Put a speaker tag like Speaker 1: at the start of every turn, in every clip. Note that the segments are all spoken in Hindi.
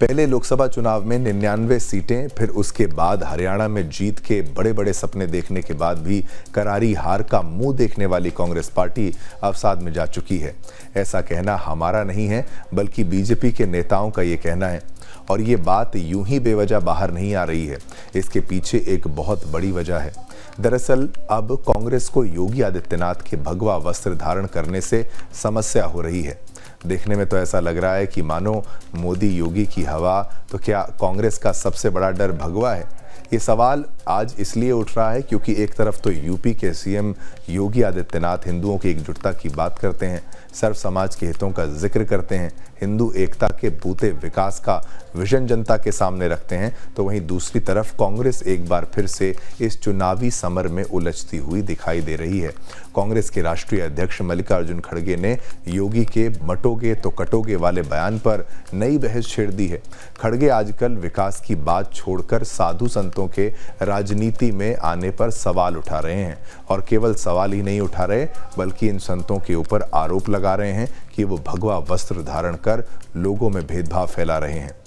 Speaker 1: पहले लोकसभा चुनाव में 99 सीटें, फिर उसके बाद हरियाणा में जीत के बड़े बड़े सपने देखने के बाद भी करारी हार का मुंह देखने वाली कांग्रेस पार्टी अवसाद में जा चुकी है। ऐसा कहना हमारा नहीं है, बल्कि बीजेपी के नेताओं का ये कहना है। और ये बात यूं ही बेवजह बाहर नहीं आ रही है, इसके पीछे एक बहुत बड़ी वजह है। दरअसल अब कांग्रेस को योगी आदित्यनाथ के भगवा वस्त्र धारण करने से समस्या हो रही है। देखने में तो ऐसा लग रहा है कि मानो मोदी योगी की हवा, तो क्या कांग्रेस का सबसे बड़ा डर भगवा है? ये सवाल आज इसलिए उठ रहा है क्योंकि एक तरफ तो यूपी के सीएम योगी आदित्यनाथ हिंदुओं की एकजुटता की बात करते हैं, सर्व समाज के हितों का जिक्र करते हैं, हिंदू एकता के बूते विकास का विजन जनता के सामने रखते हैं, तो वहीं दूसरी तरफ कांग्रेस एक बार फिर से इस चुनावी समर में उलझती हुई दिखाई दे रही है। कांग्रेस के राष्ट्रीय अध्यक्ष मल्लिकार्जुन खड़गे ने योगी के बटोगे तो कटोगे वाले बयान पर नई बहस छेड़ दी है। खड़गे आजकल विकास की बात छोड़कर साधु संतों के राजनीति में आने पर सवाल उठा रहे हैं, और केवल सवाल ही नहीं उठा रहे बल्कि इन संतों के ऊपर आरोप लगा रहे हैं कि वो भगवा वस्त्र धारण कर लोगों में भेदभाव फैला रहे हैं।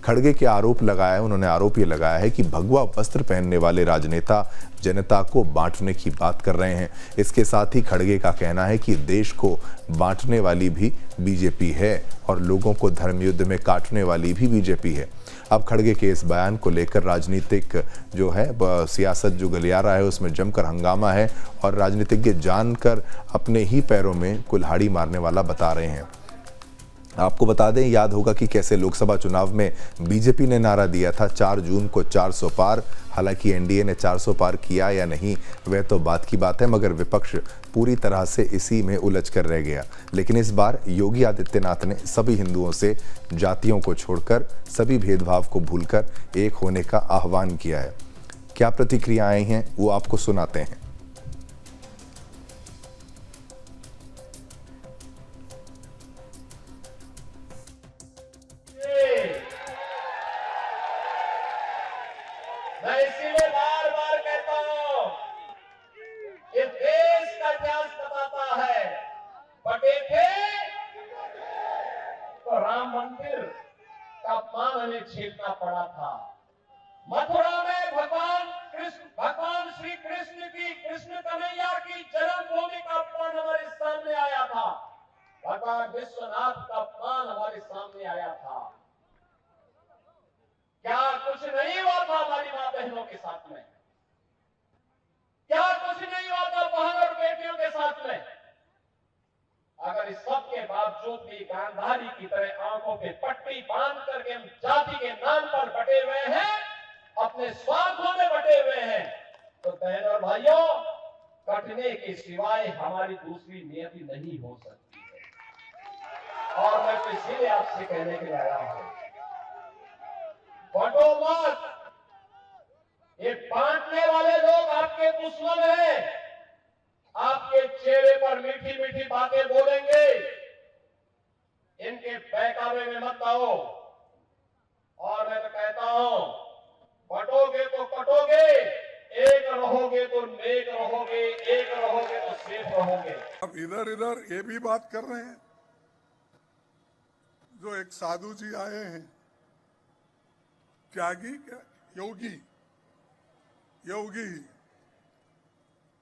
Speaker 1: खड़गे के उन्होंने आरोप ये लगाया है कि भगवा वस्त्र पहनने वाले राजनेता जनता को बांटने की बात कर रहे हैं। इसके साथ ही खड़गे का कहना है कि देश को बांटने वाली भी बीजेपी है और लोगों को धर्म युद्ध में काटने वाली भी बीजेपी है। अब खड़गे के इस बयान को लेकर राजनीतिक सियासत जो गलियारा है उसमें जमकर हंगामा है, और राजनीतिज्ञ जानकर अपने ही पैरों में कुल्हाड़ी मारने वाला बता रहे हैं। आपको बता दें, याद होगा कि कैसे लोकसभा चुनाव में बीजेपी ने नारा दिया था 4 जून को 400 पार। हालांकि एनडीए ने 400 पार किया या नहीं वह तो बात की बात है, मगर विपक्ष पूरी तरह से इसी में उलझ कर रह गया। लेकिन इस बार योगी आदित्यनाथ ने सभी हिंदुओं से जातियों को छोड़कर, सभी भेदभाव को भूलकर एक होने का आह्वान किया है। क्या प्रतिक्रियाएं हैं वो आपको सुनाते हैं।
Speaker 2: मैं इसीलिए बार बार कहता हूं, ये देश का इतिहास बताता है, बटे थे तो राम मंदिर का मान हमें झेलना पड़ा था। मथुरा में भगवान श्री कृष्ण की, कृष्ण कन्हैया की जन्मभूमि का अपमान हमारे सामने आया था। भगवान विश्वनाथ का अपमान हमारे सामने आया था। क्या कुछ नहीं हुआ था हमारी मां बहनों के साथ में? क्या कुछ नहीं हुआ था बहन और बेटियों के साथ में? अगर इस सब के बावजूद भी गांधारी की तरह आंखों पे पट्टी बांध करके हम जाति के नाम पर बटे हुए हैं, अपने स्वार्थों में बटे हुए हैं, तो बहन और भाइयों, कटने के सिवाय हमारी दूसरी नियति नहीं हो सकती है। और मैं तो इसीलिए आपसे कहने के लिए आया हूं, बटो मत। ये बांटने वाले लोग आपके दुश्मन हैं, आपके चेहरे पर मीठी मीठी बातें बोलेंगे, इनके बहकावे में मत आओ। और मैं तो कहता हूं, बटोगे तो कटोगे, एक रहोगे तो नेक रहोगे, एक रहोगे तो सेफ रहोगे।
Speaker 3: अब इधर इधर ये भी बात कर रहे हैं, जो एक साधु जी आए हैं, त्यागी क्या, योगी,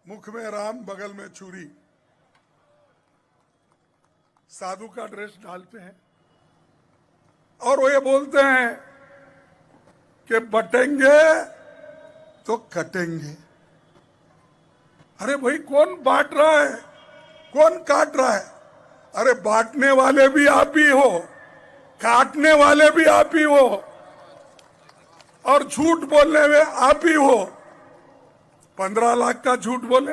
Speaker 3: मुख में राम बगल में छुरी, साधु का ड्रेस डालते हैं और वो ये बोलते हैं कि बटेंगे तो कटेंगे। अरे भाई, कौन बांट रहा है, कौन काट रहा है? अरे बांटने वाले भी आप ही हो, काटने वाले भी आप ही हो, और झूठ बोलने में आप ही हो। 15 लाख का झूठ बोले,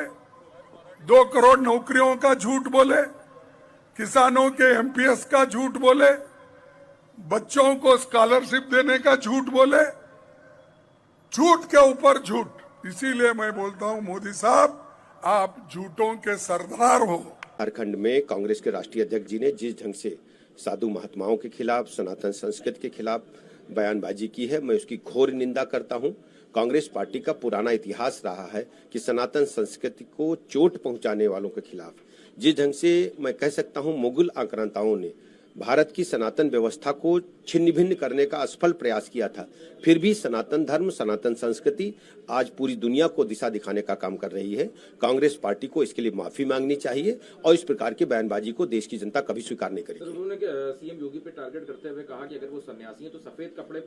Speaker 3: 2 करोड़ नौकरियों का झूठ बोले, किसानों के एमपीएस का झूठ बोले, बच्चों को स्कॉलरशिप देने का झूठ बोले, झूठ के ऊपर झूठ। इसीलिए मैं बोलता हूं, मोदी साहब, आप झूठों के सरदार हो।
Speaker 4: झारखंड में कांग्रेस के राष्ट्रीय अध्यक्ष जी ने जिस ढंग से साधु महात्माओं के खिलाफ, सनातन संस्कृति के खिलाफ बयानबाजी की है, मैं उसकी घोर निंदा करता हूं। कांग्रेस पार्टी का पुराना इतिहास रहा है कि सनातन संस्कृति को चोट पहुंचाने वालों के खिलाफ, जिस ढंग से मैं कह सकता हूं मुगल आक्रांताओं ने भारत की सनातन व्यवस्था को छिन्न भिन्न करने का असफल प्रयास किया था। फिर भी सनातन धर्म, सनातन संस्कृति आज पूरी दुनिया को दिशा दिखाने का काम कर रही है। कांग्रेस पार्टी को इसके लिए माफी मांगनी चाहिए और इस प्रकार की बयानबाजी को देश की जनता कभी स्वीकार नहीं करेगी।
Speaker 5: उन्होंने सीएम योगी पे टारगेट करते हुए कहा कि अगर वो सन्यासी हैं तो सफेद कपड़े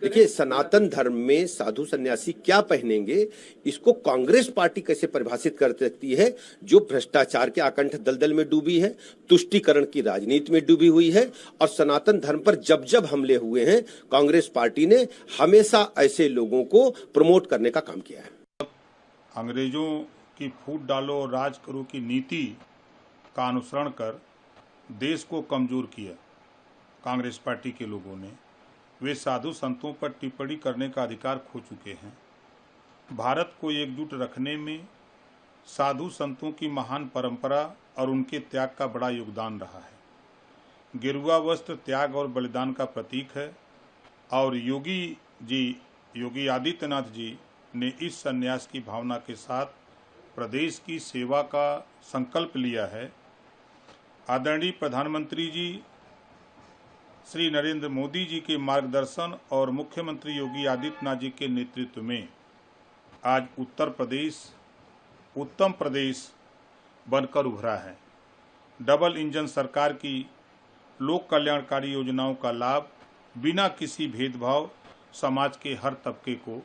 Speaker 4: देखिए सनातन धर्म में साधु सन्यासी क्या पहनेंगे, इसको कांग्रेस पार्टी कैसे परिभाषित कर सकती है, जो भ्रष्टाचार के आकंठ दलदल में डूबी है, तुष्टीकरण की राजनीति में डूबी हुई है और सनातन धर्म पर जब जब हमले हुए हैं कांग्रेस पार्टी ने हमेशा ऐसे लोगों को प्रमोट करने का काम किया है।
Speaker 6: अंग्रेजों की फूट डालो और राज करो की नीति का अनुसरण कर देश को कमजोर किया कांग्रेस पार्टी के लोगों ने। वे साधु संतों पर टिप्पणी करने का अधिकार खो चुके हैं। भारत को एकजुट रखने में साधु संतों की महान परंपरा और उनके त्याग का बड़ा योगदान रहा है। गेरुआ वस्त्र त्याग और बलिदान का प्रतीक है और योगी आदित्यनाथ जी ने इस संन्यास की भावना के साथ प्रदेश की सेवा का संकल्प लिया है। आदरणीय प्रधानमंत्री जी श्री नरेंद्र मोदी जी के मार्गदर्शन और मुख्यमंत्री योगी आदित्यनाथ जी के नेतृत्व में आज उत्तर प्रदेश उत्तम प्रदेश बनकर उभरा है। डबल इंजन सरकार की लोक कल्याणकारी योजनाओं का लाभ बिना किसी भेदभाव समाज के हर तबके को